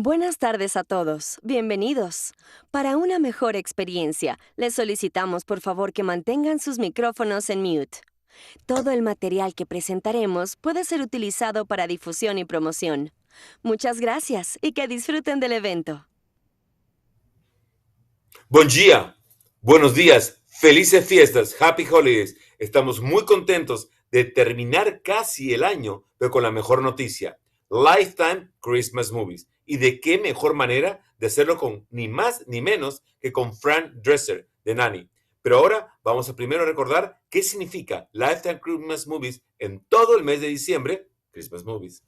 Buenas tardes a todos. Bienvenidos. Para una mejor experiencia, les solicitamos por favor que mantengan sus micrófonos en mute. Todo el material que presentaremos puede ser utilizado para difusión y promoción. Muchas gracias y que disfruten del evento. Buen día, buenos días, felices fiestas, happy holidays. Estamos muy contentos de terminar casi el año, pero con la mejor noticia. Lifetime Christmas Movies. ¿Y de qué mejor manera de hacerlo con ni más ni menos que con Fran Drescher de Nanny? Pero ahora vamos a primero recordar qué significa Lifetime Christmas Movies en todo el mes de diciembre, Christmas Movies.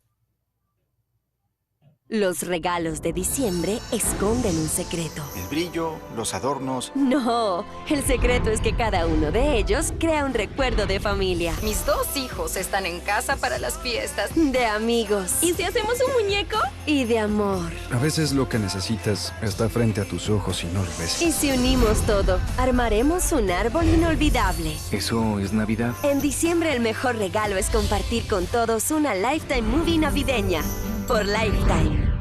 Los regalos de diciembre esconden un secreto. El brillo, los adornos. No, el secreto es que cada uno de ellos crea un recuerdo de familia. Mis 2 hijos están en casa para las fiestas. De amigos. ¿Y si hacemos un muñeco? Y de amor. A veces lo que necesitas está frente a tus ojos y no lo ves. Y si unimos todo, armaremos un árbol inolvidable. ¿Eso es Navidad? En diciembre el mejor regalo es compartir con todos una Lifetime Movie navideña. Por Lifetime.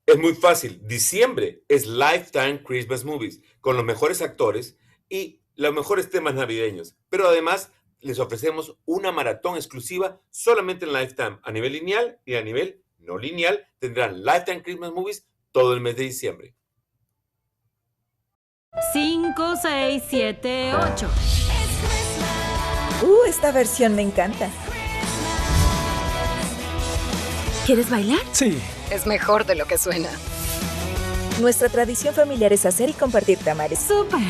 Es muy fácil. Diciembre es Lifetime Christmas Movies, con los mejores actores y los mejores temas navideños. Pero además les ofrecemos una maratón exclusiva solamente en Lifetime. A nivel lineal y a nivel no lineal tendrán Lifetime Christmas Movies todo el mes de diciembre. 5, 6, 7, 8. Esta versión me encanta. ¿Quieres bailar? Sí. Es mejor de lo que suena. Nuestra tradición familiar es hacer y compartir tamales. ¡Súper!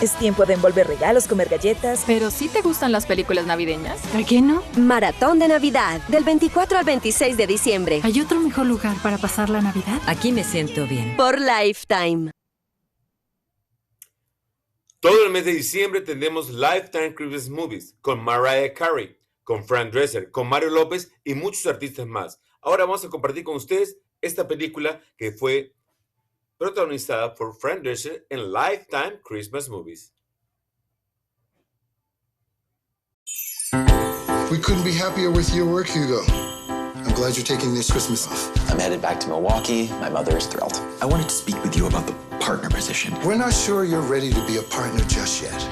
Es tiempo de envolver regalos, comer galletas. ¿Pero sí te gustan las películas navideñas? ¿Por qué no? Maratón de Navidad, del 24 al 26 de diciembre. ¿Hay otro mejor lugar para pasar la Navidad? Aquí me siento bien. Por Lifetime. Todo el mes de diciembre tendremos Lifetime Christmas Movies con Mariah Carey, con Fran Drescher, con Mario López y muchos artistas más. Ahora vamos a compartir con ustedes esta película que fue protagonizada por Fran Drescher en Lifetime Christmas Movies. We couldn't be happier with your work, Hugo. I'm glad you're taking this Christmas off. I'm headed back to Milwaukee. My mother is thrilled. I wanted to speak with you about the partner position. We're not sure you're ready to be a partner just yet.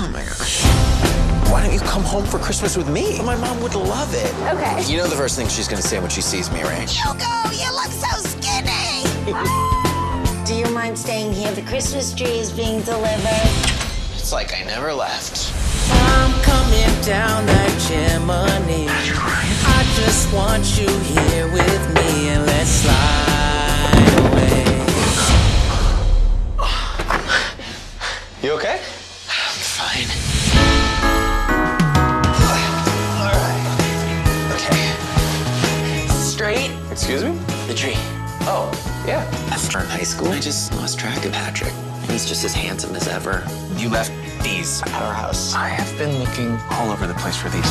Oh my gosh. Why don't you come home for Christmas with me? My mom would love it. Okay. You know the first thing she's gonna say when she sees me, right? Hugo, you look so skinny! Do you mind staying here? The Christmas tree is being delivered. It's like I never left. I'm coming down that chimney. I just want you here with me and let's slide away. You okay? I'm fine. Straight. Excuse me? The tree. Oh, yeah. After high school, I just lost track of Patrick. He's just as handsome as ever. You left these at our house. I have been looking all over the place for these.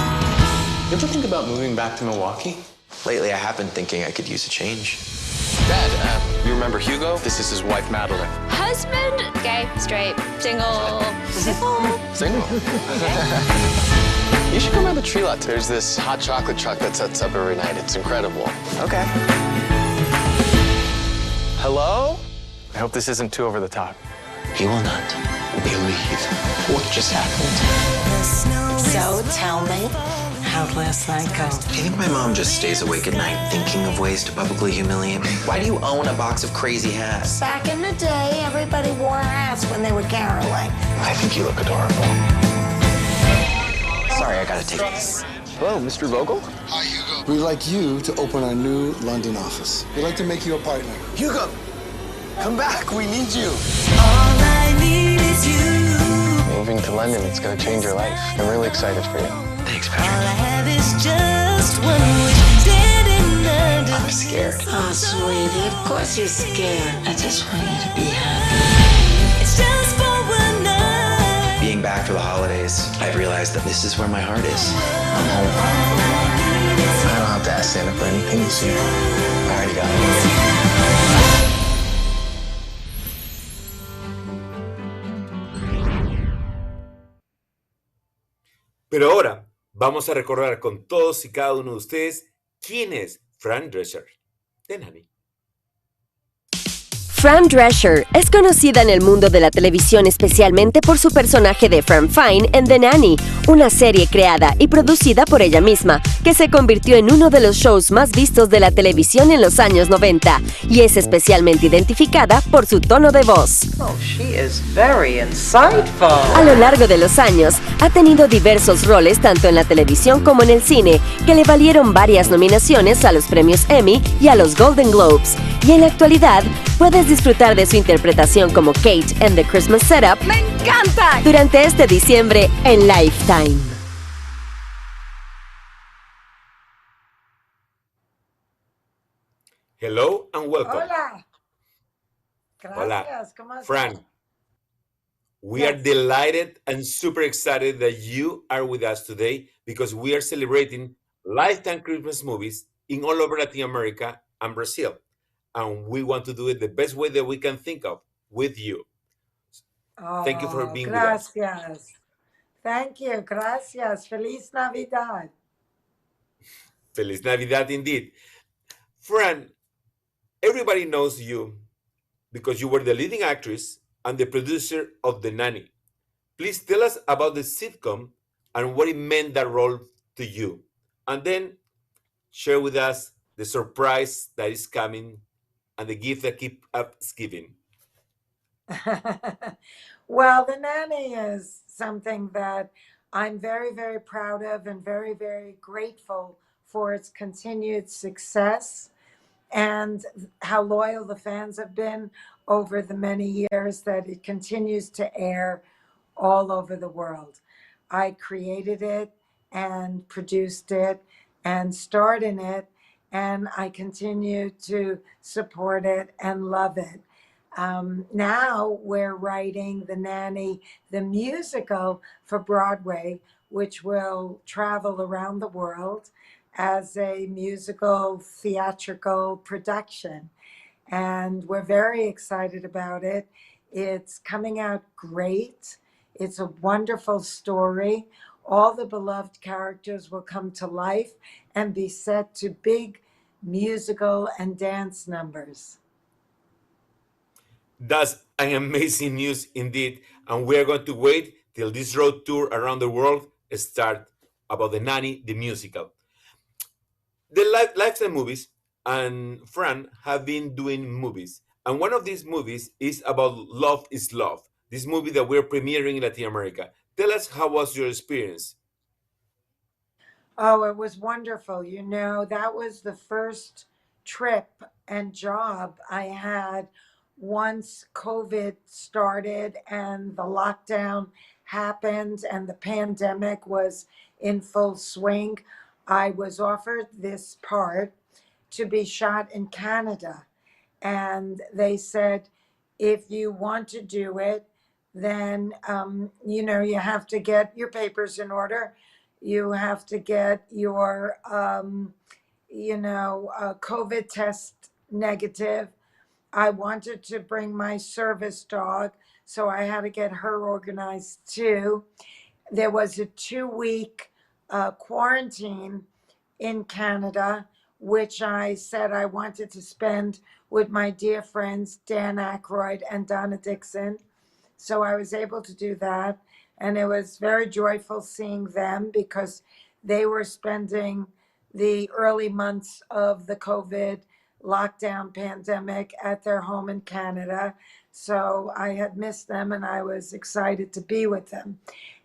You ever think about moving back to Milwaukee? Lately, I have been thinking I could use a change. Dad, you remember Hugo? This is his wife, Madeline. Husband? Gay, straight, single. Single? You should come by the tree lot. There's this hot chocolate truck that sets up every night. It's incredible. Okay. Hello? I hope this isn't too over the top. He will not believe what just happened. So, tell me, how'd last night go? Do you think my mom just stays awake at night thinking of ways to publicly humiliate me? Why do you own a box of crazy hats? Back in the day, everybody wore hats when they were caroling. I think you look adorable. Sorry, I gotta take this. Hello, Mr. Vogel? Hi, Hugo. We'd like you to open our new London office. We'd like to make you a partner. Hugo, come back. We need you. All I need is you. Moving to London, it's gonna change your life. I'm really excited for you. Thanks, All I Patrick. have is just one wish. Standing under. I'm scared. Oh, sweetie, of course you're scared. I just want you to be happy. It's just for one night. Being back for the holidays, I've realized that this is where my heart is. I'm home. I don't have to ask Santa for anything this year. I already got it. Pero ahora Vamos a recordar con todos y cada uno de ustedes quién es Fran Drescher de Nanny. Fran Drescher es conocida en el mundo de la televisión especialmente por su personaje de Fran Fine en The Nanny, una serie creada y producida por ella misma, que se convirtió en uno de los shows más vistos de la televisión en los años 90, y es especialmente identificada por su tono de voz. A lo largo de los años, ha tenido diversos roles tanto en la televisión como en el cine, que le valieron varias nominaciones a los premios Emmy y a los Golden Globes, y en la actualidad puedes disfrutar de su interpretación como Kate en The Christmas Setup. ¡Me encanta! Durante este diciembre en Lifetime. Hello and welcome. Hola. Gracias. Hola. ¿Cómo estás? Fran, we are delighted and super excited that you are with us today because we are celebrating Lifetime Christmas movies in all over Latin America and Brazil. And we want to do it the best way that we can think of with you. Thank you for being with us. Gracias. Thank you. Gracias. Feliz Navidad. Feliz Navidad indeed. Fran, everybody knows you because you were the leading actress and the producer of The Nanny. Please tell us about the sitcom and what it meant that role to you. And then share with us the surprise that is coming and the gift that keep us giving. Well, The Nanny is something that I'm very, very proud of and very, very grateful for its continued success and how loyal the fans have been over the many years that it continues to air all over the world. I created it and produced it and starred in it, and I continue to support it and love it. Now we're writing The Nanny, the musical for Broadway, which will travel around the world as a musical theatrical production. And we're very excited about it. It's coming out great. It's a wonderful story. All the beloved characters will come to life and be set to big musical and dance numbers. That's an amazing news indeed. And we are going to wait till this road tour around the world starts about The Nanny, the musical. The Lifetime movies and Fran have been doing movies. And one of these movies is about Love is Love, this movie that we're premiering in Latin America. Tell us, how was your experience? Oh, it was wonderful. You know, that was the first trip and job I had once COVID started and the lockdown happened and the pandemic was in full swing. I was offered this part to be shot in Canada. And they said, if you want to do it, then, you have to get your papers in order. You have to get your, COVID test negative. I wanted to bring my service dog, so I had to get her organized too. There was a 2-week quarantine in Canada, which I said I wanted to spend with my dear friends Dan Aykroyd and Donna Dixon. So I was able to do that. And it was very joyful seeing them because they were spending the early months of the COVID lockdown pandemic at their home in Canada. So I had missed them and I was excited to be with them.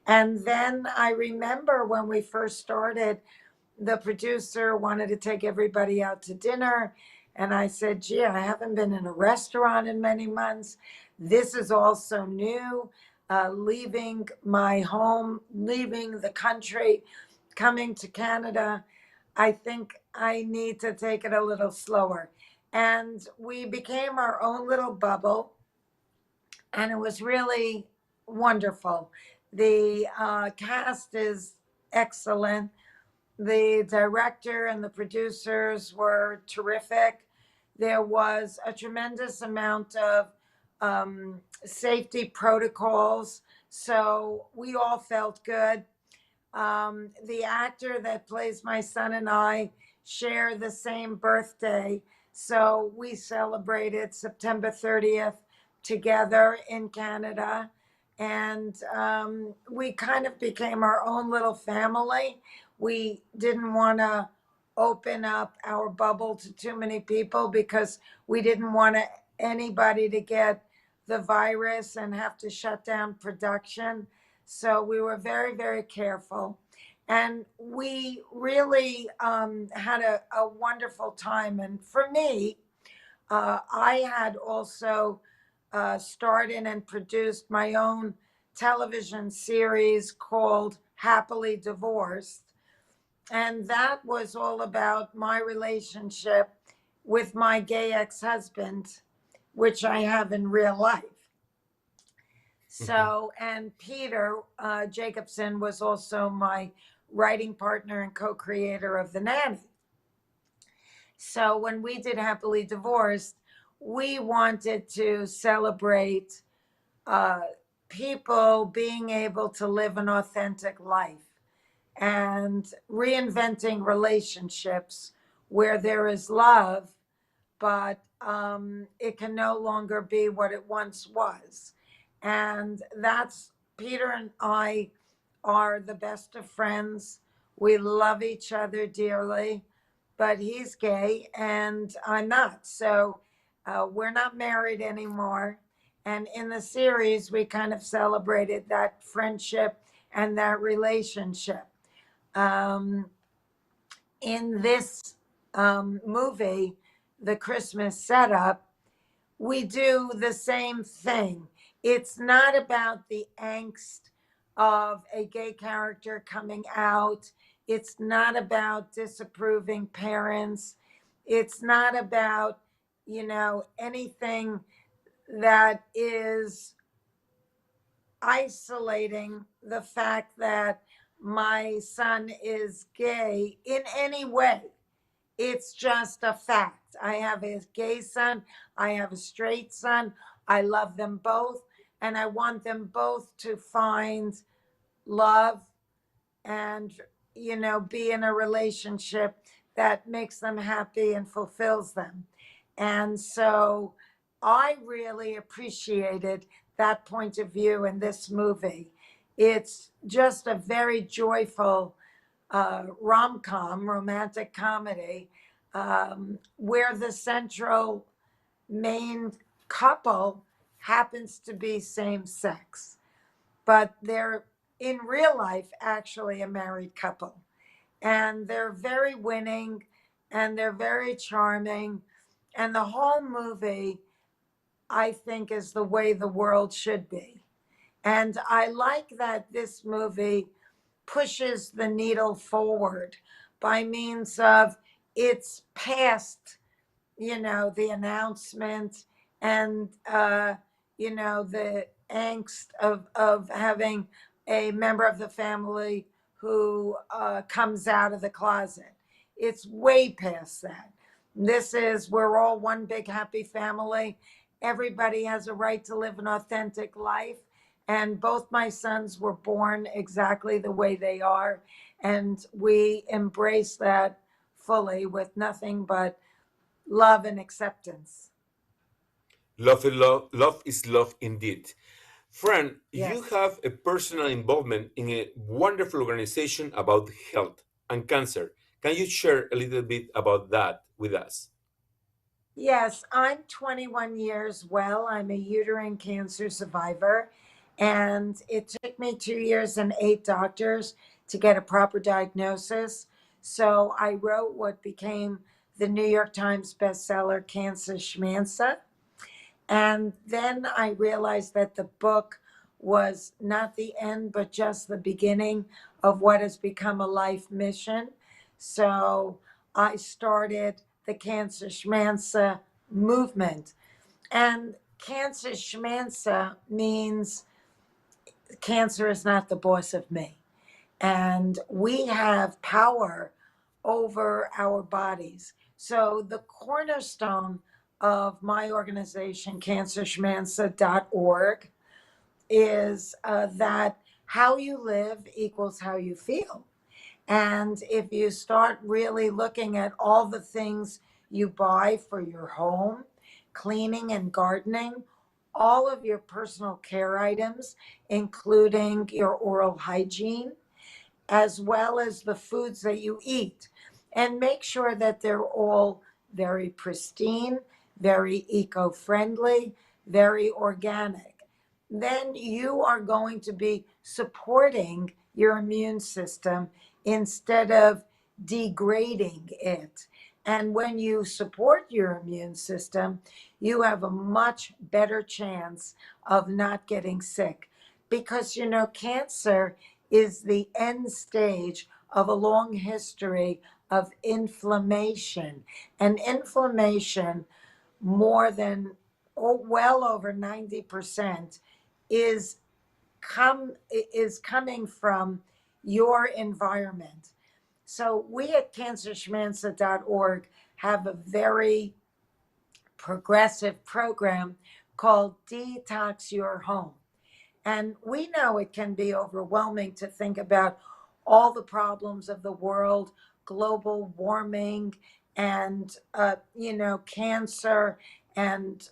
And then I remember when we first started, the producer wanted to take everybody out to dinner. And I said, gee, I haven't been in a restaurant in many months. This is also new. Leaving my home, leaving the country, coming to Canada, I think I need to take it a little slower. And we became our own little bubble, and it was really wonderful. The cast is excellent. The director and the producers were terrific. There was a tremendous amount of safety protocols, so we all felt good. The actor that plays my son and I share the same birthday. So we celebrated September 30th together in Canada. And we kind of became our own little family. We didn't want to open up our bubble to too many people because we didn't want anybody to get the virus and have to shut down production. So we were very, very careful. And we really had a wonderful time. And for me, I had also started and produced my own television series called Happily Divorced. And that was all about my relationship with my gay ex husband, which I have in real life. So, and Peter Jacobson was also my writing partner and co creator of The Nanny. So, when we did Happily Divorced, we wanted to celebrate people being able to live an authentic life and reinventing relationships where there is love, but it can no longer be what it once was. And that's Peter and I are the best of friends. We love each other dearly, but he's gay and I'm not. So we're not married anymore. And in the series, we kind of celebrated that friendship and that relationship. In this movie, the Christmas setup, we do the same thing. It's not about the angst of a gay character coming out. It's not about disapproving parents. It's not about, anything that is isolating the fact that my son is gay in any way. It's just a fact. I have a gay son, I have a straight son. I love them both, and I want them both to find love and, be in a relationship that makes them happy and fulfills them. And so I really appreciated that point of view in this movie. It's just a very joyful rom-com, romantic comedy, where the central main couple happens to be same sex, but they're in real life actually a married couple. And they're very winning and they're very charming. And the whole movie, I think, is the way the world should be. And I like that this movie pushes the needle forward by means of its past, the announcement and, the angst of having a member of the family who comes out of the closet. It's way past that. We're all one big happy family. Everybody has a right to live an authentic life. And both my sons were born exactly the way they are. And we embrace that fully with nothing but love and acceptance. Love is love indeed. Fran, Yes. you have a personal involvement in a wonderful organization about health and cancer. Can you share a little bit about that with us? Yes, I'm 21 years well. I'm a uterine cancer survivor. And it took me 2 years and 8 doctors to get a proper diagnosis. So I wrote what became the New York Times bestseller, Cancer Schmancer. And then I realized that the book was not the end, but just the beginning of what has become a life mission. So I started the Cancer Schmancer movement. And Cancer Schmancer means cancer is not the boss of me. And we have power over our bodies. So the cornerstone of my organization, cancerschmancer.org, is that how you live equals how you feel. And if you start really looking at all the things you buy for your home, cleaning and gardening, all of your personal care items, including your oral hygiene, as well as the foods that you eat, and make sure that they're all very pristine, very eco friendly, very organic. Then you are going to be supporting your immune system instead of degrading it. And when you support your immune system, you have a much better chance of not getting sick. Because, cancer is the end stage of a long history of inflammation. And inflammation, more than well over 90%, is coming from your environment. So we at cancerschmancer.org have a very progressive program called Detox Your Home. And we know it can be overwhelming to think about all the problems of the world, global warming, and cancer, and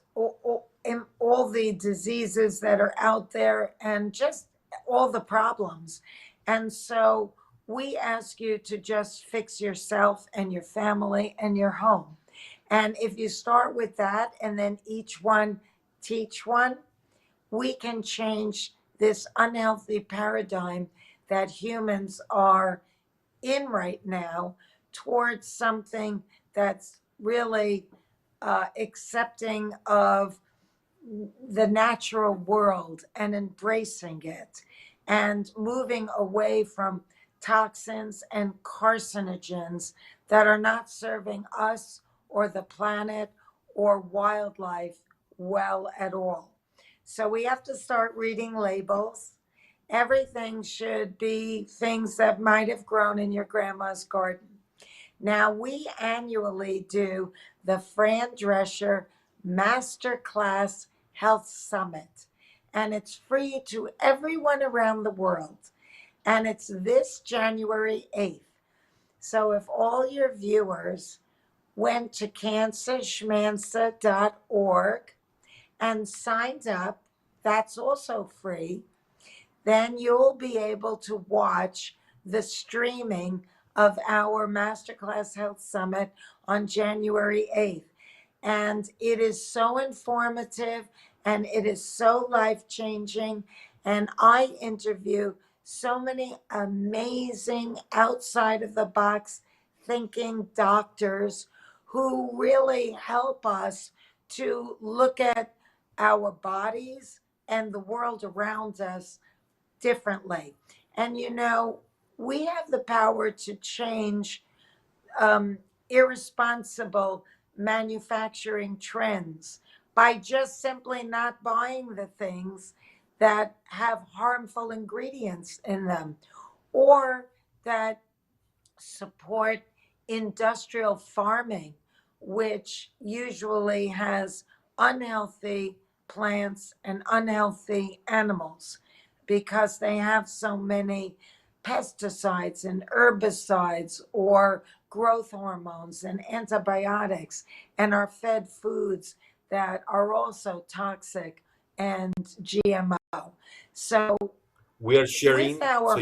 all the diseases that are out there, and just all the problems. And so we ask you to just fix yourself and your family and your home. And if you start with that and then each one teach one, we can change this unhealthy paradigm that humans are in right now towards something that's really accepting of the natural world and embracing it, and moving away from toxins and carcinogens that are not serving us or the planet or wildlife well at all. So we have to start reading labels. Everything should be things that might have grown in your grandma's garden. Now, we annually do the Fran Drescher Masterclass Health Summit, and it's free to everyone around the world. And it's this January 8th. So if all your viewers went to cancerschmancer.org and signed up, that's also free, then you'll be able to watch the streaming of our Masterclass Health Summit on January 8th. And it is so informative and it is so life-changing. And I interview so many amazing outside of the box thinking doctors who really help us to look at our bodies and the world around us differently. And we have the power to change irresponsible manufacturing trends by just simply not buying the things that have harmful ingredients in them, or that support industrial farming, which usually has unhealthy plants and unhealthy animals because they have so many pesticides and herbicides or growth hormones and antibiotics, and are fed foods that are also toxic and GMO. So We are sharing, with our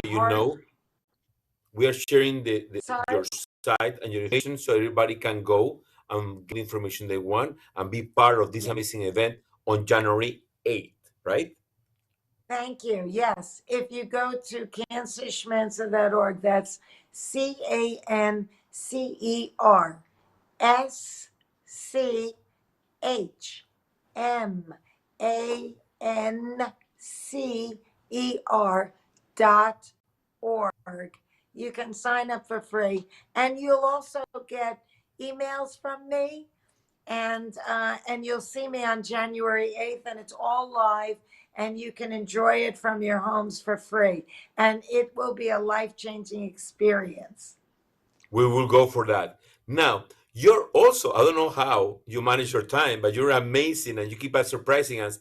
we are sharing your Sorry? site and your information so everybody can go and get the information they want and be part of this amazing event on January 8th, right? Thank you. Yes. If you go to cancerschmancer.org, that's CancerSchmancer.org. You can sign up for free, and you'll also get emails from me, and you'll see me on January 8th, and it's all live, and you can enjoy it from your homes for free, and it will be a life-changing experience. We will go for that. Now, you're also, I don't know how you manage your time, but you're amazing and you keep us surprising us.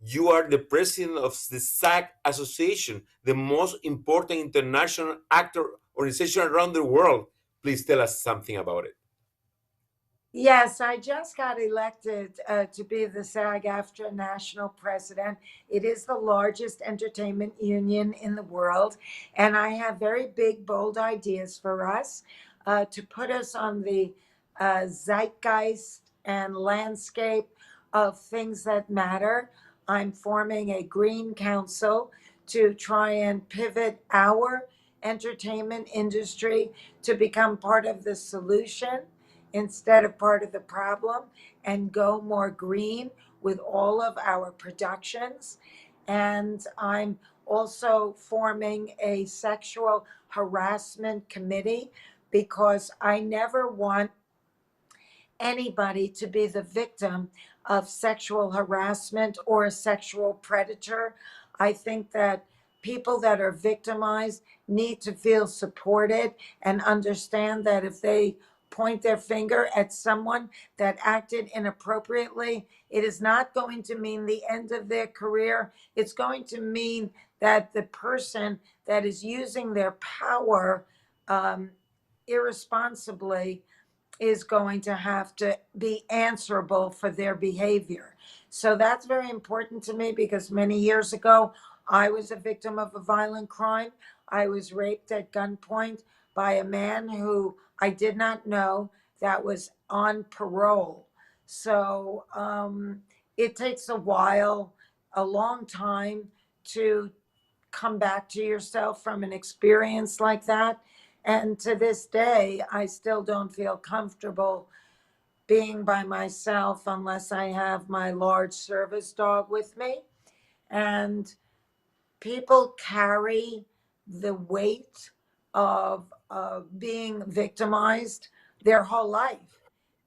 You are the president of the SAG Association, the most important international actor organization around the world. Please tell us something about it. Yes, I just got elected to be the SAG-AFTRA national president. It is the largest entertainment union in the world, and I have very big, bold ideas for us to put us on the zeitgeist and landscape of things that matter. I'm forming a green council to try and pivot our entertainment industry to become part of the solution instead of part of the problem, and go more green with all of our productions. And I'm also forming a sexual harassment committee because I never want anybody to be the victim of sexual harassment or a sexual predator. I think that people that are victimized need to feel supported and understand that if they point their finger at someone that acted inappropriately, it is not going to mean the end of their career. It's going to mean that the person that is using their power irresponsibly is going to have to be answerable for their behavior. So that's very important to me because many years ago, I was a victim of a violent crime. I was raped at gunpoint by a man who I did not know that was on parole. So it takes a while, a long time to come back to yourself from an experience like that. And to this day, I still don't feel comfortable being by myself unless I have my large service dog with me. And people carry the weight of being victimized their whole life.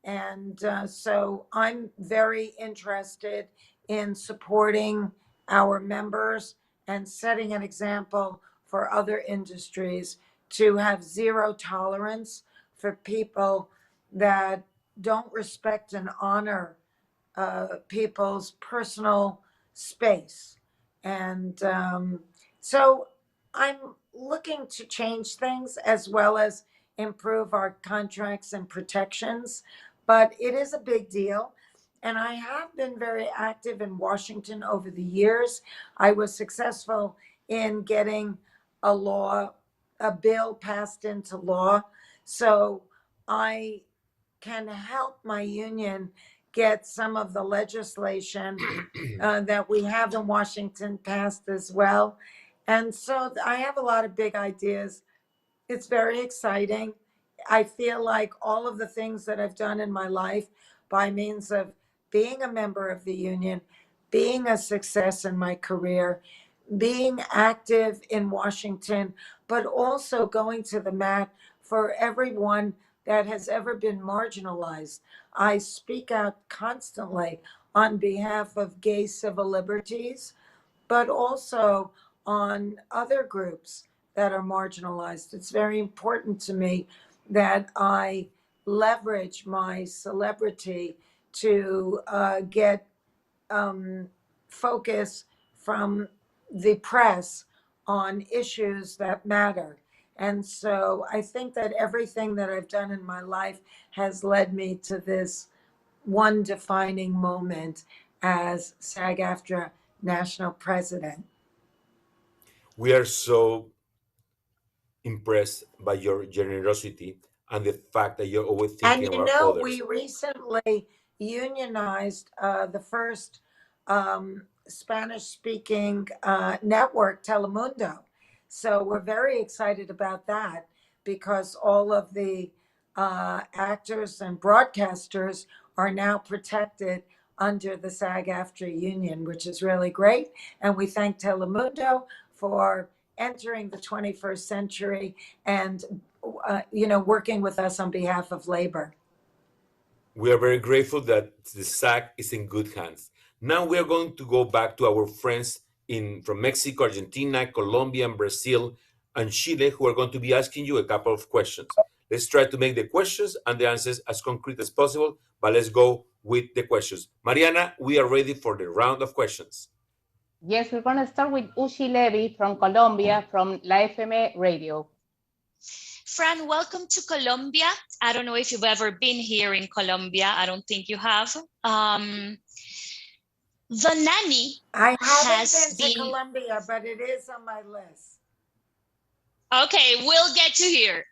And so I'm very interested in supporting our members and setting an example for other industries to have zero tolerance for people that don't respect and honor people's personal space. And so I'm looking to change things as well as improve our contracts and protections, but it is a big deal. And I have been very active in Washington over the years. I was successful in getting a bill passed into law. So I can help my union get some of the legislation that we have in Washington passed as well. And so I have a lot of big ideas. It's very exciting. I feel like all of the things that I've done in my life by means of being a member of the union, being a success in my career, being active in Washington, but also going to the mat for everyone that has ever been marginalized. I speak out constantly on behalf of gay civil liberties, but also on other groups that are marginalized. It's very important to me that I leverage my celebrity to get focus from the press on issues that matter. And so I think that everything that I've done in my life has led me to this one defining moment as SAG-AFTRA national president. We are so impressed by your generosity and the fact that you're always And thinking you about know, others. we recently unionized the first Spanish-speaking network, Telemundo. So we're very excited about that because all of the actors and broadcasters are now protected under the SAG-AFTRA union, which is really great. And we thank Telemundo for entering the 21st century and working with us on behalf of labor. We are very grateful that the SAG is in good hands. Now we are going to go back to our friends from Mexico, Argentina, Colombia, and Brazil, and Chile, who are going to be asking you a couple of questions. Let's try to make the questions and the answers as concrete as possible, but let's go with the questions. Mariana, we are ready for the round of questions. Yes, we're going to start with Ushi Levy from Colombia, from La FM Radio. Fran, welcome to Colombia. I don't know if you've ever been here in Colombia. I don't think you have. The Nanny I haven't has been to Colombia, but it is on my list. Okay, we'll get to here.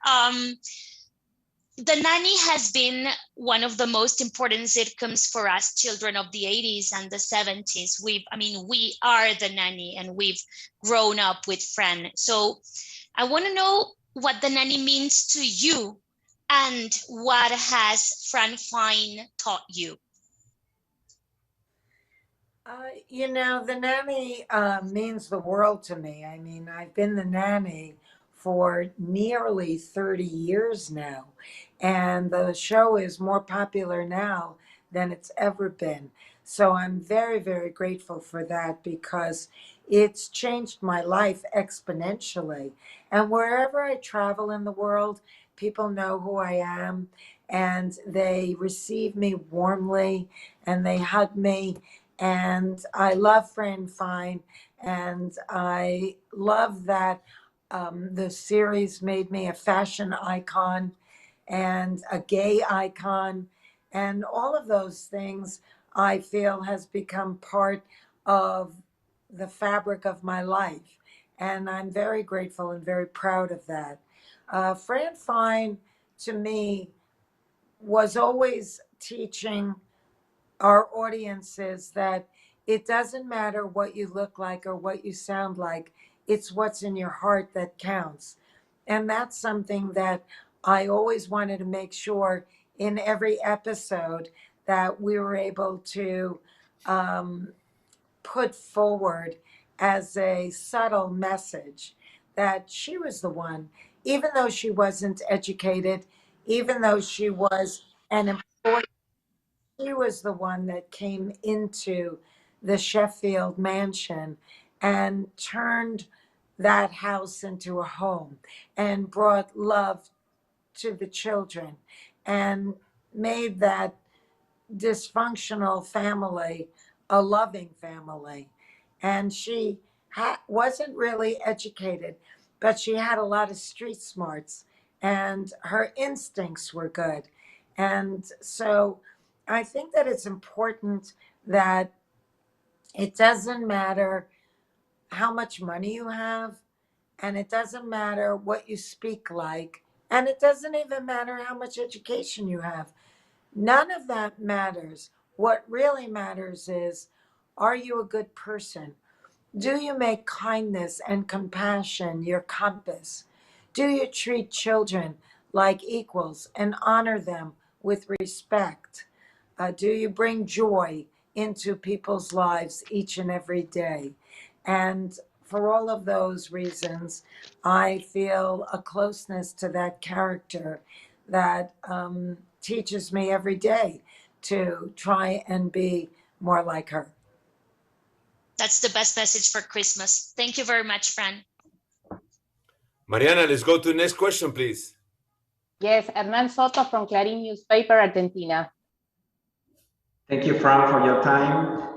The Nanny has been one of the most important sitcoms for us children of the 80s and the 70s. We are the Nanny, and we've grown up with Fran. So I want to know what the Nanny means to you and what has Fran Fine taught you. The Nanny means the world to me. I mean, I've been the Nanny for nearly 30 years now, and the show is more popular now than it's ever been. So I'm very, very grateful for that because it's changed my life exponentially. And wherever I travel in the world, people know who I am, and they receive me warmly and they hug me. And I love Fran Fine, and I love that the series made me a fashion icon and a gay icon, and all of those things I feel has become part of the fabric of my life. And I'm very grateful and very proud of that. Fran Fine, to me, was always teaching our audiences that it doesn't matter what you look like or what you sound like, it's what's in your heart that counts. And that's something that I always wanted to make sure in every episode that we were able to put forward as a subtle message that she was the one, even though she wasn't educated, even though she was an employee, she was the one that came into the Sheffield mansion and turned that house into a home and brought love to the children and made that dysfunctional family a loving family. And she wasn't really educated, but she had a lot of street smarts and her instincts were good. And so I think that it's important that it doesn't matter how much money you have, and it doesn't matter what you speak like, and it doesn't even matter how much education you have. None of that matters. What really matters is, are you a good person? Do you make kindness and compassion your compass? Do you treat children like equals and honor them with respect? Do you bring joy into people's lives each and every day? And for all of those reasons, I feel a closeness to that character that teaches me every day to try and be more like her. That's the best message for Christmas. Thank you very much, Fran. Mariana, let's go to the next question, please. Yes, Hernán Soto from Clarín Newspaper, Argentina. Thank you, Fran, for your time.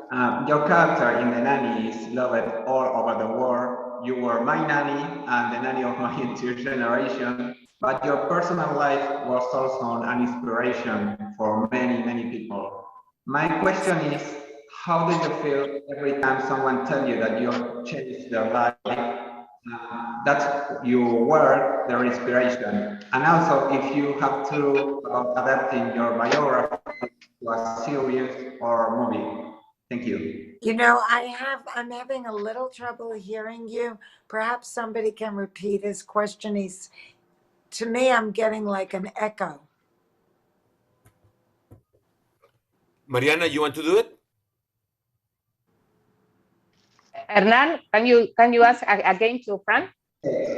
Your character in The Nanny is loved all over the world. You were my nanny and the nanny of my entire generation, but your personal life was also an inspiration for many, many people. My question is, how do you feel every time someone tells you that you changed their life? That you were their inspiration. And also, if you have to about adapting your biography to a series or movie. Thank you. I'm having a little trouble hearing you. Perhaps somebody can repeat his question. To me, I'm getting like an echo. Mariana, you want to do it? Hernán, can you ask again to Fran?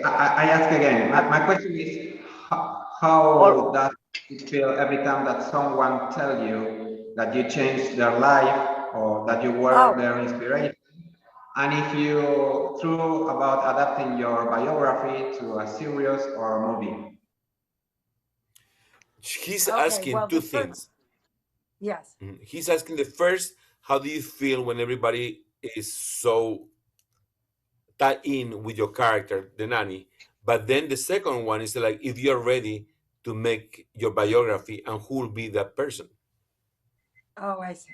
I ask again. My question is, how does it feel every time that someone tells you that you changed their life or that you were their inspiration? And if you through about adapting your biography to a series or a movie? He's asking two things. Yes. He's asking the first, how do you feel when everybody is so tied in with your character, the nanny. But then the second one is like if you're ready to make your biography and who will be that person. Oh, I see.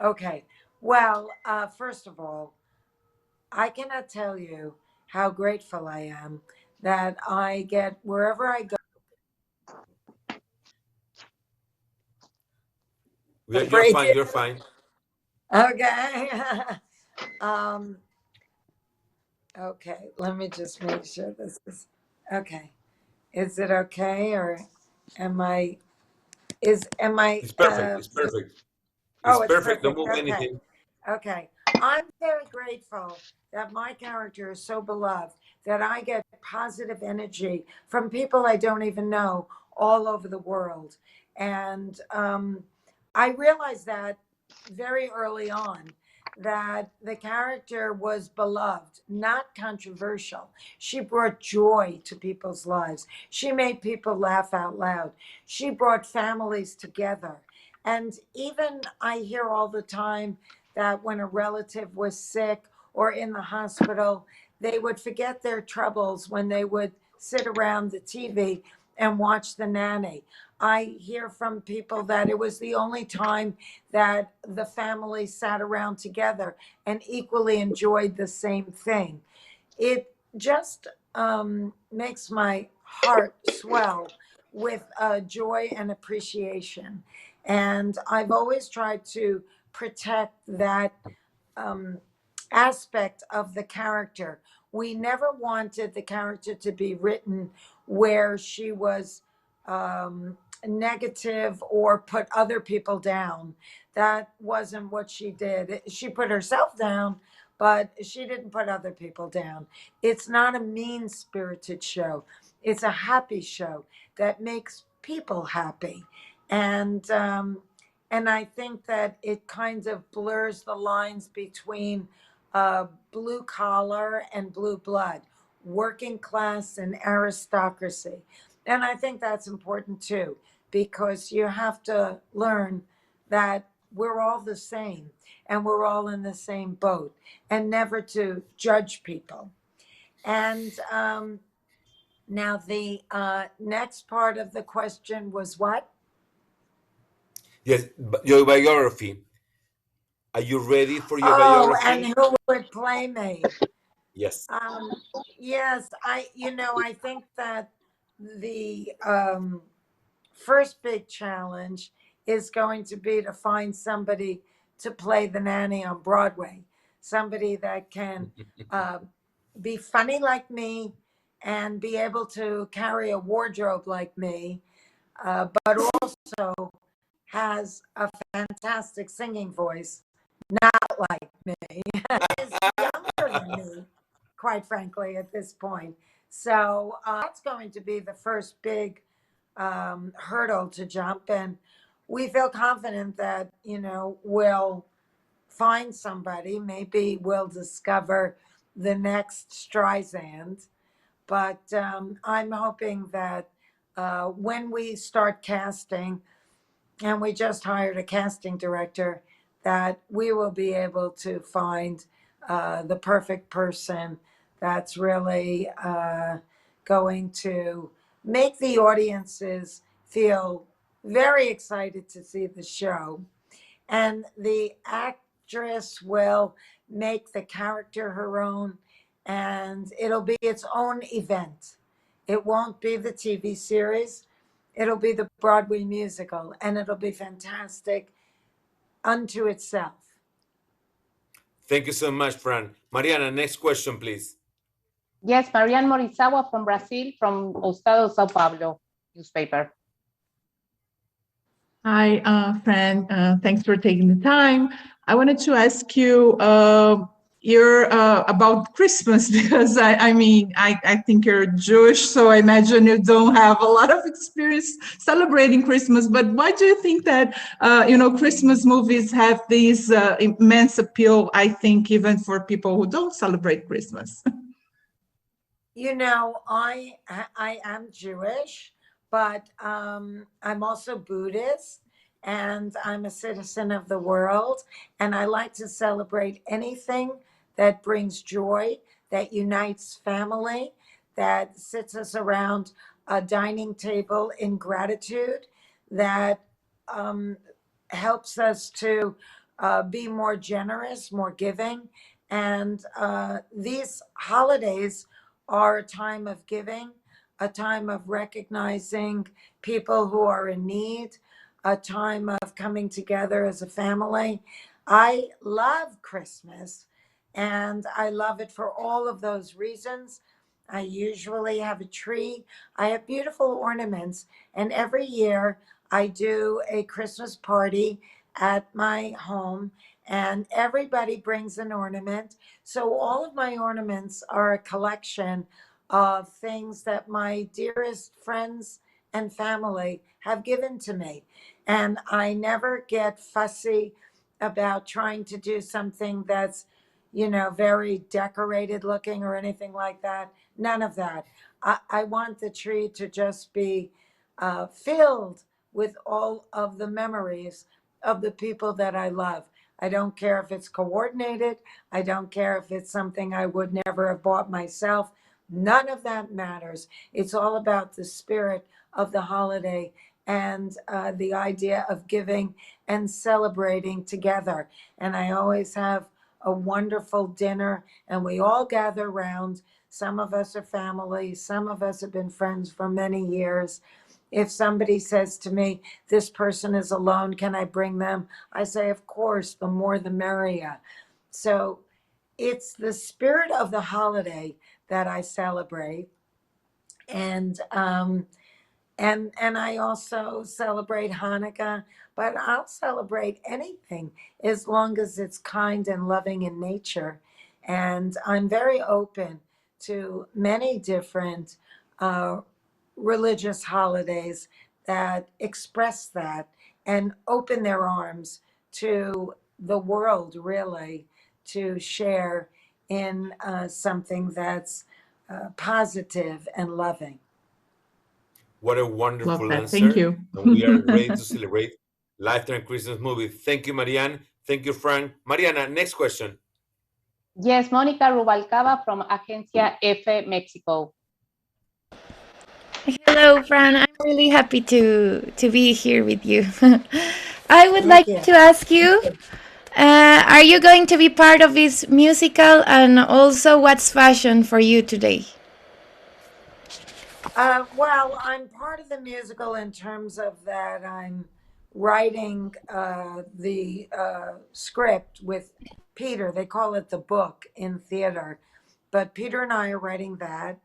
Okay. Well, first of all, I cannot tell you how grateful I am that I get wherever I go. You're Break fine. it. You're fine. Okay. um, okay. Let me just make sure this is okay. Is it okay, or am I? Am I? It's perfect. It's perfect. It's Oh, it's perfect. Don't perfect. move Okay. anything. Okay. I'm very grateful that my character is so beloved that I get positive energy from people I don't even know all over the world. And I realized that very early on that the character was beloved, not controversial. She brought joy to people's lives. She made people laugh out loud. She brought families together. And even I hear all the time that when a relative was sick or in the hospital, they would forget their troubles when they would sit around the TV and watch the nanny. I hear from people that it was the only time that the family sat around together and equally enjoyed the same thing. It just makes my heart swell with joy and appreciation. And I've always tried to protect that um, aspect of the character. We never wanted the character to be written where she was negative or put other people down. That wasn't what she did. She put herself down, but she didn't put other people down. It's not a mean spirited show, it's a happy show that makes people happy. And I think that it kind of blurs the lines between blue collar and blue blood, working class and aristocracy. And I think that's important too, because you have to learn that we're all the same and we're all in the same boat, and never to judge people. And now the next part of the question was what? Yes, your biography. Are you ready for your Oh, and biography? who would play me? Yes. Um, yes, I think that the first big challenge is going to be to find somebody to play the nanny on Broadway, somebody that can uh, be funny like me and be able to carry a wardrobe like me, but also has a fantastic singing voice, not like me. Is younger than me, quite frankly, at this point. So that's going to be the first big hurdle to jump. And we feel confident that, we'll find somebody. Maybe we'll discover the next Streisand. But I'm hoping that when we start casting, and we just hired a casting director, that we will be able to find the perfect person that's really going to make the audiences feel very excited to see the show. And the actress will make the character her own, and it'll be its own event. It won't be the TV series, it'll be the Broadway musical, and it'll be fantastic unto itself. Thank you so much, Fran. Mariana, next question, please. Yes, Marianne Morizawa from Brazil, from O Estado de Sao Paulo newspaper. Hi, Fran. Thanks for taking the time. I wanted to ask you about Christmas because I think you're Jewish, so I imagine you don't have a lot of experience celebrating Christmas. But why do you think that Christmas movies have this immense appeal? I think even for people who don't celebrate Christmas. I am Jewish, but I'm also Buddhist, and I'm a citizen of the world, and I like to celebrate anything that brings joy, that unites family, that sits us around a dining table in gratitude, that um, helps us to be more generous, more giving. And these holidays are a time of giving, a time of recognizing people who are in need, a time of coming together as a family. I love Christmas, and I love it for all of those reasons. I usually have a tree. I have beautiful ornaments, and every year I do a Christmas party at my home, and everybody brings an ornament. So all of my ornaments are a collection of things that my dearest friends and family have given to me. And I never get fussy about trying to do something that's, very decorated looking or anything like that. None of that. I want the tree to just be filled with all of the memories of the people that I love. I don't care if it's coordinated. I don't care if it's something I would never have bought myself. None of that matters. It's all about the spirit of the holiday and the idea of giving and celebrating together. And I always have a wonderful dinner, and we all gather around. Some of us are family, some of us have been friends for many years. If somebody says to me, this person is alone, can I bring them? I say, of course, the more the merrier. So it's the spirit of the holiday that I celebrate. And and I also celebrate Hanukkah, but I'll celebrate anything as long as it's kind and loving in nature. And I'm very open to many different uh, religious holidays that express that and open their arms to the world, really, to share in something that's positive and loving. What a Love wonderful that. Thank answer. you. And we are ready to celebrate Lifetime Christmas movie. Thank you, Marianne. Thank you, Frank. Mariana, next question. Yes, Mónica Rubalcaba from Agencia F Mexico. Hello, Fran. I'm really happy to be here with you. I would Thank like you. to ask you, are you going to be part of this musical? And also, what's fashion for you today? Well, I'm part of the musical in terms of that I'm writing the script with Peter. They call it the book in theater, but Peter and I are writing that.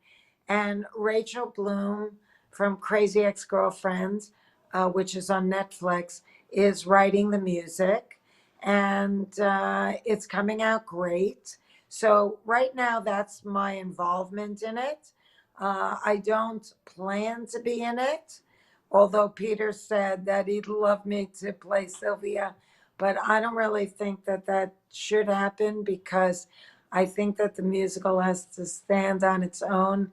And Rachel Bloom from Crazy Ex-Girlfriends, which is on Netflix, is writing the music. And it's coming out great. So right now, that's my involvement in it. I don't plan to be in it, although Peter said that he'd love me to play Sylvia, but I don't really think that that should happen because I think that the musical has to stand on its own,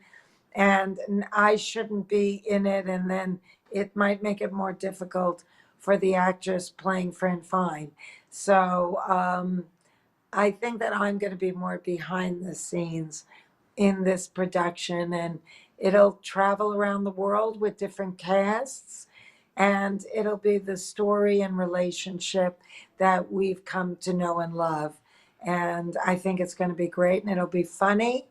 and I shouldn't be in it, and then it might make it more difficult for the actress playing Fran Fine. So I think that I'm going to be more behind the scenes in this production, and it'll travel around the world with different casts, and it'll be the story and relationship that we've come to know and love. And I think it's going to be great, and it'll be funny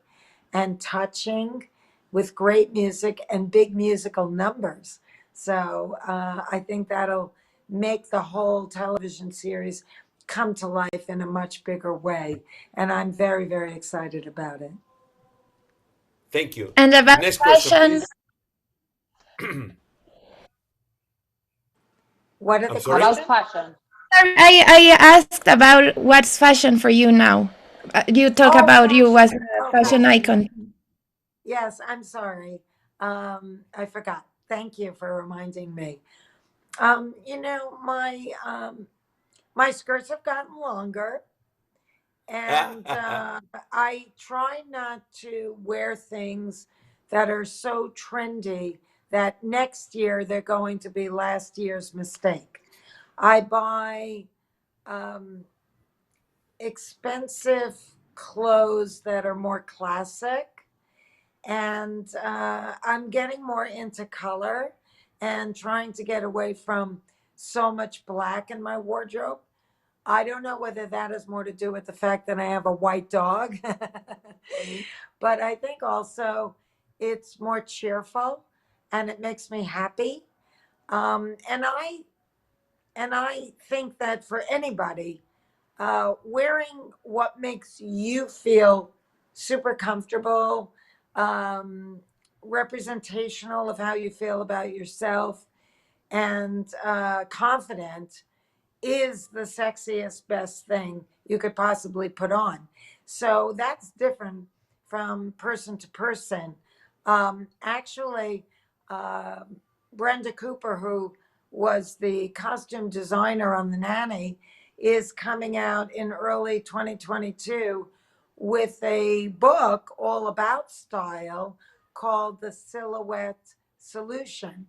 and touching with great music and big musical numbers. So I think that'll make the whole television series come to life in a much bigger way. And I'm very, very excited about it. Thank you. And about Next question, fashion, please. What are I'm the sorry? About questions? fashion. sorry, I asked about what's fashion for you now. You talk Oh, about you as fashion. a Oh, fashion fashion. Yeah. icon. Yes, I'm sorry. I forgot. Thank you for reminding me. My skirts have gotten longer, and I try not to wear things that are so trendy that next year they're going to be last year's mistake. I buy expensive clothes that are more classic, and I'm getting more into color and trying to get away from so much black in my wardrobe. I don't know whether that has more to do with the fact that I have a white dog, but I think also it's more cheerful and it makes me happy. And I think that for anybody, wearing what makes you feel super comfortable, um, representational of how you feel about yourself, and confident is the sexiest, best thing you could possibly put on. So that's different from person to person. Actually, uh, Brenda Cooper, who was the costume designer on The Nanny, is coming out in early 2022 with a book all about style called The Silhouette Solution.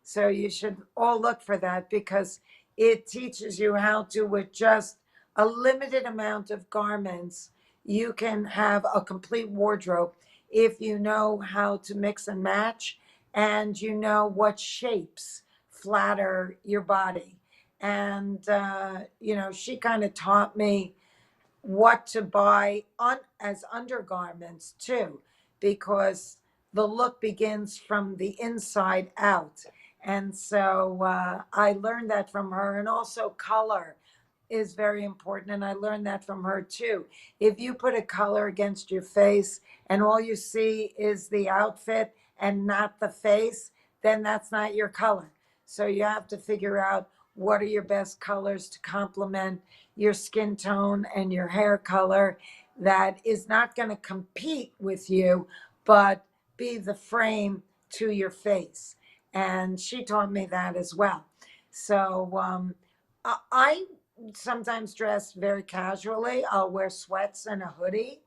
So you should all look for that because it teaches you how to, with just a limited amount of garments, you can have a complete wardrobe if you know how to mix and match and you know what shapes flatter your body. And, she kind of taught me what to buy on as undergarments too, because the look begins from the inside out. And so I learned that from her. And also color is very important. And I learned that from her too. If you put a color against your face and all you see is the outfit and not the face, then that's not your color. So you have to figure out what are your best colors to complement your skin tone and your hair color that is not going to compete with you, but be the frame to your face. And she taught me that as well. So I sometimes dress very casually. I'll wear sweats and a hoodie.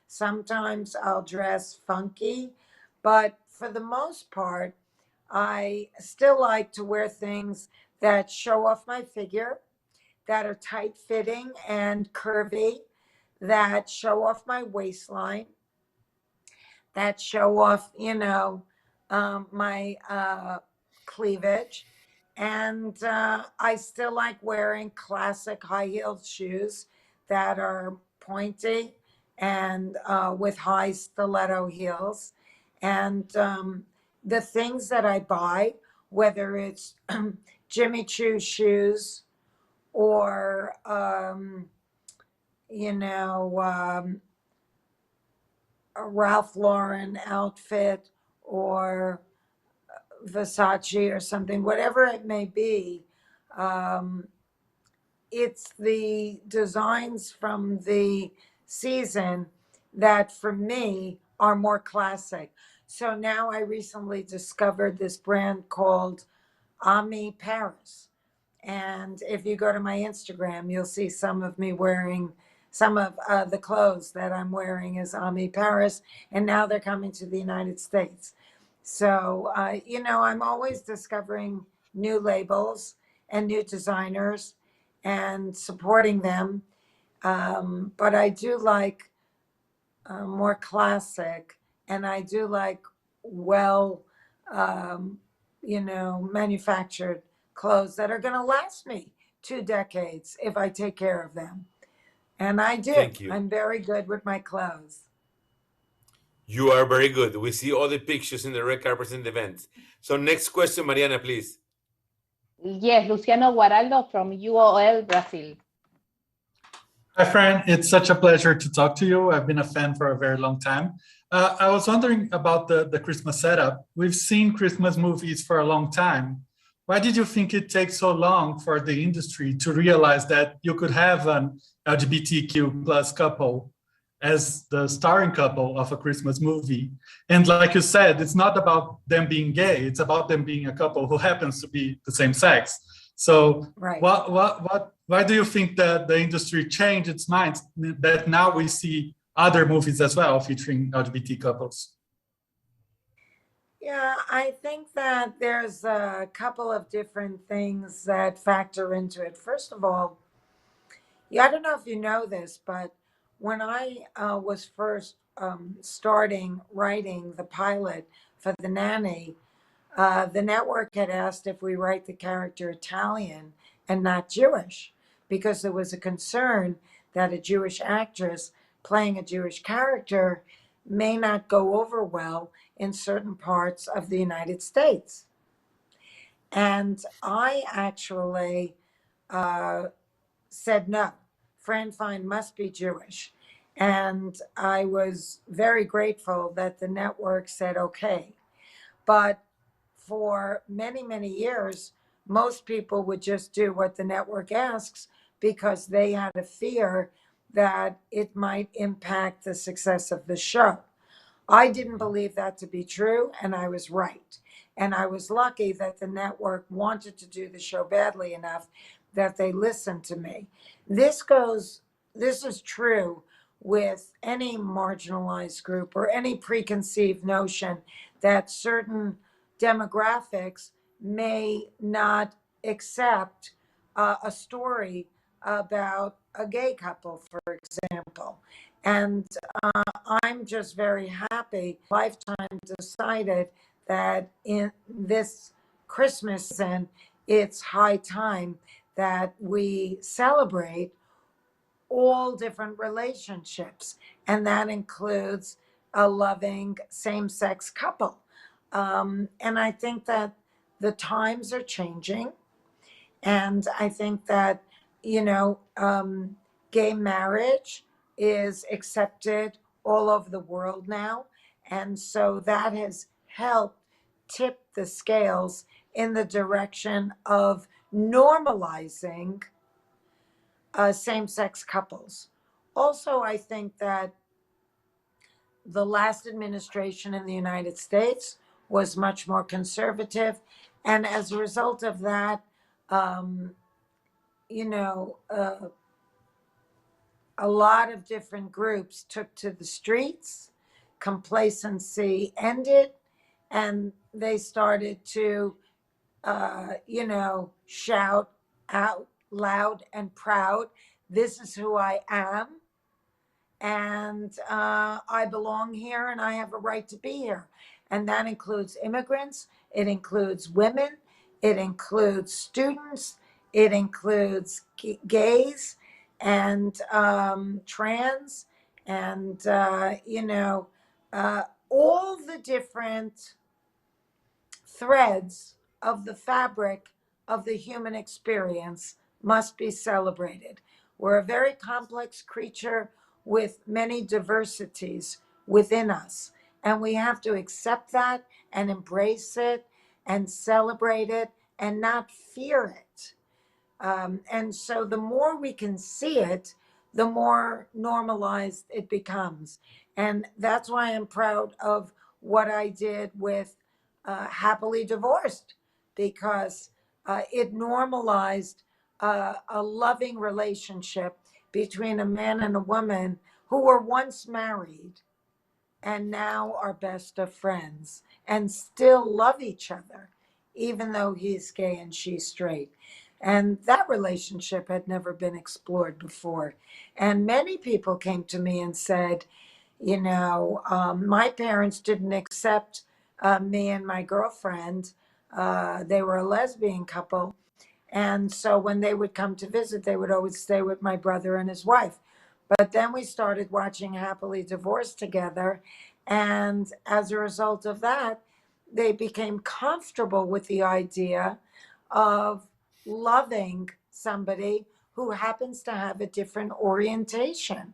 Sometimes I'll dress funky. But for the most part, I still like to wear things that show off my figure, that are tight fitting and curvy, that show off my waistline, that show off, my cleavage. And I still like wearing classic high heeled shoes that are pointy and with high stiletto heels. And the things that I buy, whether it's Jimmy Choo shoes or, a Ralph Lauren outfit or Versace or something, whatever it may be, it's the designs from the season that for me are more classic. So now I recently discovered this brand called Ami Paris. And if you go to my Instagram, you'll see some of me wearing some of the clothes that I'm wearing is Ami Paris. And now they're coming to the United States. So, I'm always discovering new labels and new designers and supporting them. But I do like more classic, and I do like well, manufactured clothes that are going to last me 2 decades if I take care of them. And I do. Thank you. I'm very good with my clothes. You are very good. We see all the pictures in the red carpets and events. So next question, Mariana, please. Yes, Luciano Guaraldo from UOL, Brazil. Hi, Fran. It's such a pleasure to talk to you. I've been a fan for a very long time. I was wondering about the Christmas setup. We've seen Christmas movies for a long time. Why did you think it takes so long for the industry to realize that you could have an LGBTQ plus couple as the starring couple of a Christmas movie? And like you said, it's not about them being gay. It's about them being a couple who happens to be the same sex. So right. Why do you think that the industry changed its mind that now we see other movies as well featuring LGBT couples? Yeah, I think that there's a couple of different things that factor into it. First of all, yeah, I don't know if you know this, but when I was first starting writing the pilot for The Nanny, the network had asked if we write the character Italian and not Jewish, because there was a concern that a Jewish actress playing a Jewish character may not go over well in certain parts of the United States. And I actually uh, said no. Fran Fine must be Jewish. And I was very grateful that the network said okay. But for many, many years, most people would just do what the network asks because they had a fear that it might impact the success of the show. I didn't believe that to be true, and I was right. And I was lucky that the network wanted to do the show badly enough that they listened to me. This goes, this is true with any marginalized group or any preconceived notion that certain demographics may not accept a story about a gay couple, for example. And I'm just very happy. Lifetime decided that in this Christmas season, it's high time that we celebrate all different relationships, and that includes a loving same sex couple. And I think that the times are changing. And I think that, you know, gay marriage is accepted all over the world now. And so that has helped tip the scales in the direction of normalizing same sex couples. Also, I think that the last administration in the United States was much more conservative. And as a result of that, um, you know, a lot of different groups took to the streets, complacency ended, and they started to, you know, shout out loud and proud, this is who I am, and I belong here, and I have a right to be here. And that includes immigrants, it includes women, it includes students, it includes gays and trans, and, you know, all the different threads of the fabric of the human experience must be celebrated. We're a very complex creature with many diversities within us, and we have to accept that and embrace it and celebrate it and not fear it. And so the more we can see it, the more normalized it becomes. And that's why I'm proud of what I did with Happily Divorced, because it normalized a loving relationship between a man and a woman who were once married and now are best of friends and still love each other, even though he's gay and she's straight. And that relationship had never been explored before. And many people came to me and said, you know, my parents didn't accept me and my girlfriend. They were a lesbian couple. And so when they would come to visit, they would always stay with my brother and his wife. But then we started watching Happily Divorced together. And as a result of that, they became comfortable with the idea of loving somebody who happens to have a different orientation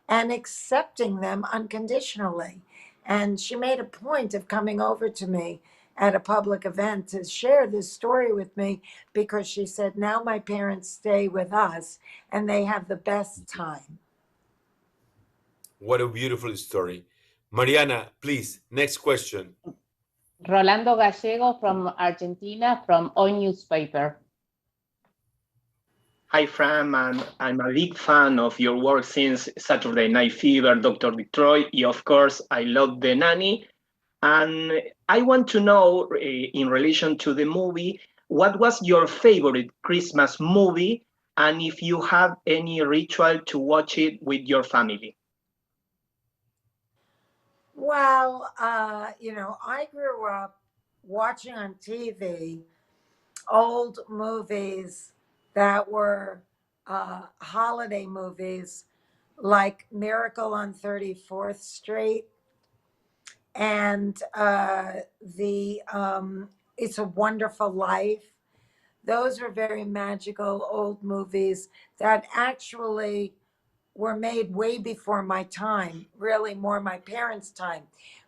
and accepting them unconditionally. And she made a point of coming over to me at a public event to share this story with me, because she said, now my parents stay with us and they have the best time. What a beautiful story. Mariana, please, next question. Rolando Gallego from Argentina, from Hoy Newspaper. Hi, Fran, and I'm a big fan of your work since Saturday Night Fever, Dr. Detroit, and of course, I love The Nanny. And I want to know, in relation to the movie, what was your favorite Christmas movie, and if you have any ritual to watch it with your family? Well, I grew up watching on TV old movies that were holiday movies like Miracle on 34th Street and the It's a Wonderful Life. Those were very magical old movies that actually were made way before my time, really more my parents' time.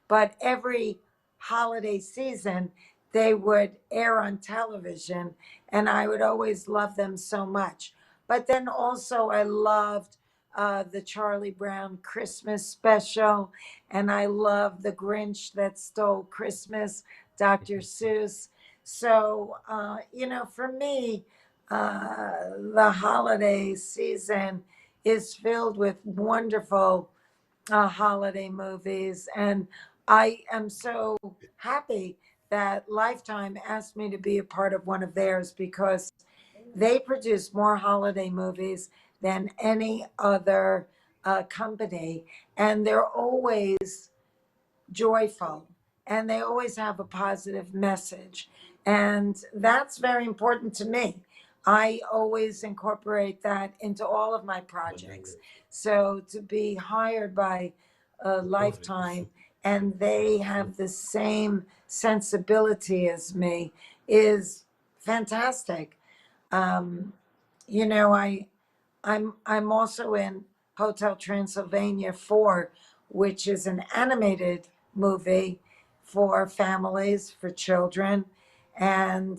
But every holiday season, they would air on television, and I would always love them so much. But then also, I loved the Charlie Brown Christmas special, and I loved The Grinch That Stole Christmas, Dr. Seuss. So, for me, the holiday season is filled with wonderful holiday movies. And I am so happy that Lifetime asked me to be a part of one of theirs because they produce more holiday movies than any other company. And they're always joyful and they always have a positive message. And that's very important to me. I always incorporate that into all of my projects. So to be hired by Lifetime and they have the same sensibility as me is fantastic. Um, you know, I'm also in Hotel Transylvania 4, which is an animated movie for families, for children. And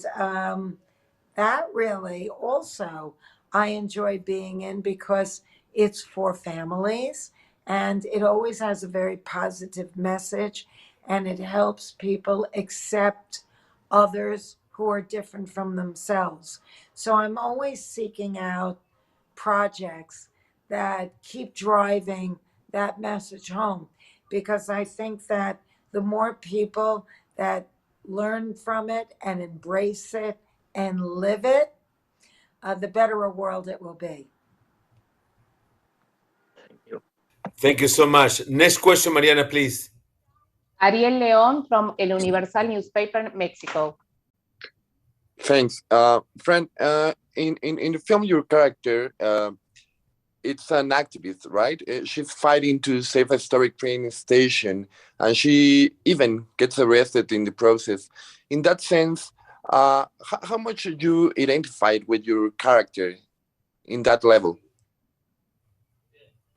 that really also I enjoy being in because it's for families and it always has a very positive message and it helps people accept others who are different from themselves. So I'm always seeking out projects that keep driving that message home because I think that the more people that learn from it and embrace it and live it, the better a world it will be. Thank you so much. Next question, Mariana, please. Ariel León from El Universal newspaper, Mexico. Thanks. Friend, in the film, your character, it's an activist, right? She's fighting to save a historic train station, and she even gets arrested in the process. In that sense, how much you identified with your character in that level?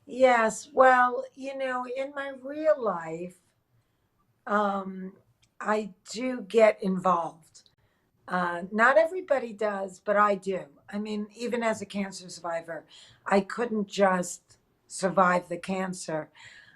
Yes, well, in my real life, I do get involved. Not everybody does, but I do. I mean, even as a cancer survivor, I couldn't just survive the cancer.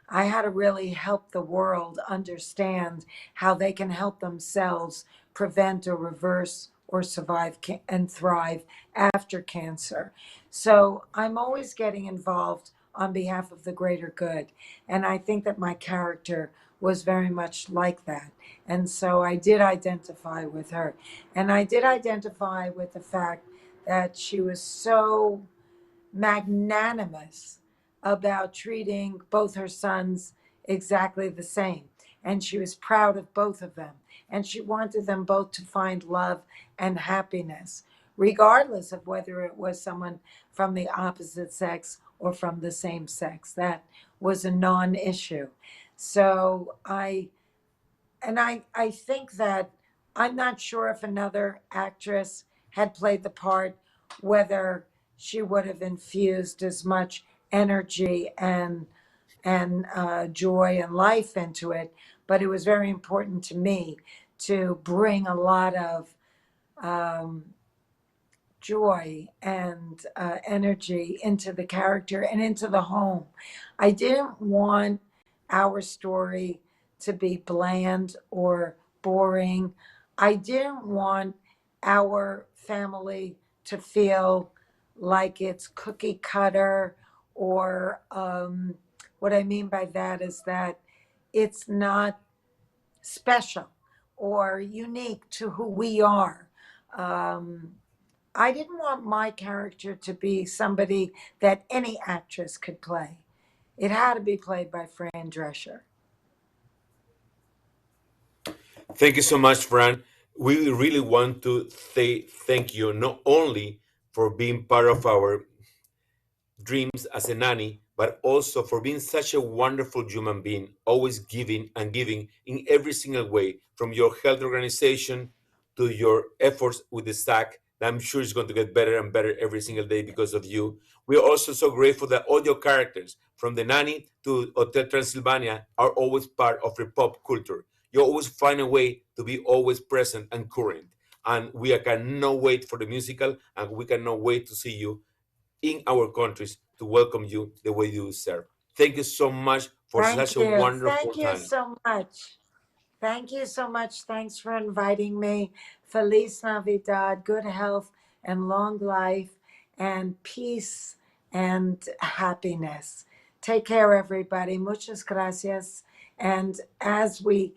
I had to really help the world understand how they can help themselves prevent or reverse or survive and thrive after cancer. So I'm always getting involved on behalf of the greater good. And I think that my character was very much like that. And so I did identify with her. And I did identify with the fact that she was so magnanimous about treating both her sons exactly the same. And she was proud of both of them. And she wanted them both to find love and happiness, regardless of whether it was someone from the opposite sex or from the same sex. That was a non-issue. So I think that I'm not sure if another actress had played the part, whether she would have infused as much energy and joy and life into it. But it was very important to me to bring a lot of um, joy and energy into the character and into the home. I didn't want our story to be bland or boring. I didn't want our family to feel like it's cookie cutter or what I mean by that is that it's not special or unique to who we are. I didn't want my character to be somebody that any actress could play. It had to be played by Fran Drescher. Thank you so much, Fran. We really want to say thank you not only for being part of our dreams as a nanny, but also for being such a wonderful human being, always giving and giving in every single way, from your health organization to your efforts with the SAC. That I'm sure is going to get better and better every single day because of you. We're also so grateful that all your characters, from the nanny to Hotel Transylvania, are always part of the pop culture. You always find a way to be always present and current. And we cannot wait for the musical, and we cannot wait to see you in our countries to welcome you the way you deserve. Thank you so much for such a wonderful Thank you time. so much. Thank you so much. Thanks for inviting me. Feliz Navidad, good health and long life and peace and happiness. Take care, everybody. Muchas gracias. And as we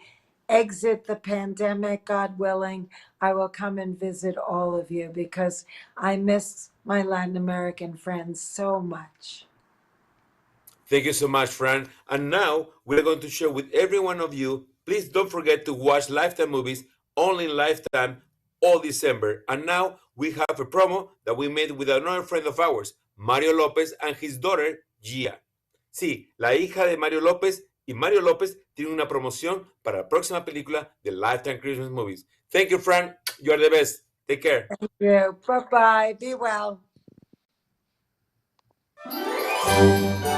exit the pandemic, God willing, I will come and visit all of you because I miss my Latin American friends so much. Thank you so much, Fran. And now we're going to share with every one of you. Please don't forget to watch Lifetime movies only in Lifetime all December. And now we have a promo that we made with another friend of ours, Mario Lopez, and his daughter, Gia. Sí, la hija de Mario López y Mario López tiene una promoción para la próxima película de Lifetime Christmas Movies. Thank you, Fran. You are the best. Take care. Thank you. Bye-bye. Be well.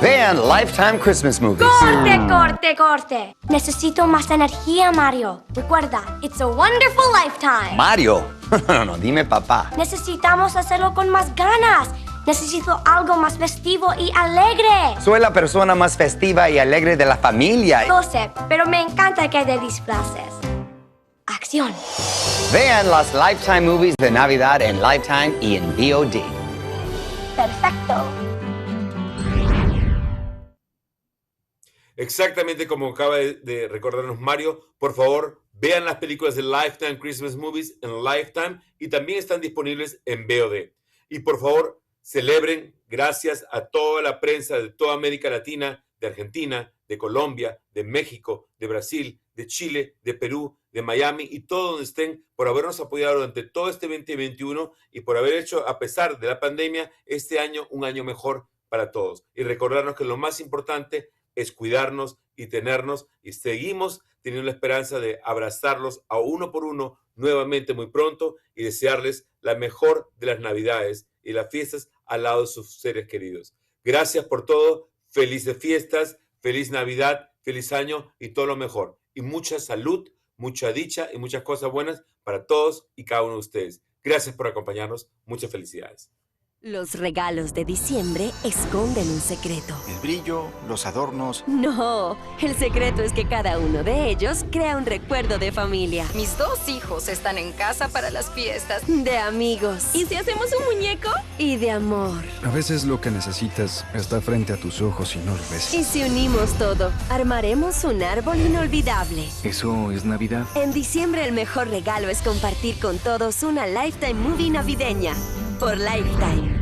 Vean Lifetime Christmas Movies. ¡Corte, corte, corte! Necesito más energía, Mario. Recuerda, it's a wonderful lifetime. Mario. No, dime papá. Necesitamos hacerlo con más ganas. Necesito algo más festivo y alegre. Soy la persona más festiva y alegre de la familia. Lo sé, pero me encanta que te disfraces. Acción. Vean las Lifetime Movies de Navidad en Lifetime y en VOD. Perfecto. Exactamente como acaba de recordarnos Mario, por favor, vean las películas de Lifetime Christmas Movies en Lifetime y también están disponibles en VOD. Y por favor, celebren gracias a toda la prensa de toda América Latina, de Argentina, de Colombia, de México, de Brasil, de Chile, de Perú, de Miami y todo donde estén por habernos apoyado durante todo este 2021 y por haber hecho, a pesar de la pandemia, este año un año mejor para todos. Y recordarnos que lo más importante es cuidarnos y tenernos y seguimos teniendo la esperanza de abrazarlos a uno por uno nuevamente muy pronto y desearles la mejor de las Navidades y las fiestas al lado de sus seres queridos. Gracias por todo, felices fiestas, feliz Navidad, feliz año y todo lo mejor. Y mucha salud, mucha dicha y muchas cosas buenas para todos y cada uno de ustedes. Gracias por acompañarnos, muchas felicidades. Los regalos de diciembre esconden un secreto. El brillo, los adornos. No, el secreto es que cada uno de ellos crea un recuerdo de familia. Mis 2 hijos están en casa para las fiestas. De amigos. ¿Y si hacemos un muñeco? Y de amor. A veces lo que necesitas está frente a tus ojos y no lo ves. Y si unimos todo, armaremos un árbol inolvidable. ¿Eso es Navidad? En diciembre el mejor regalo es compartir con todos una Lifetime Movie navideña. Por Lifetime.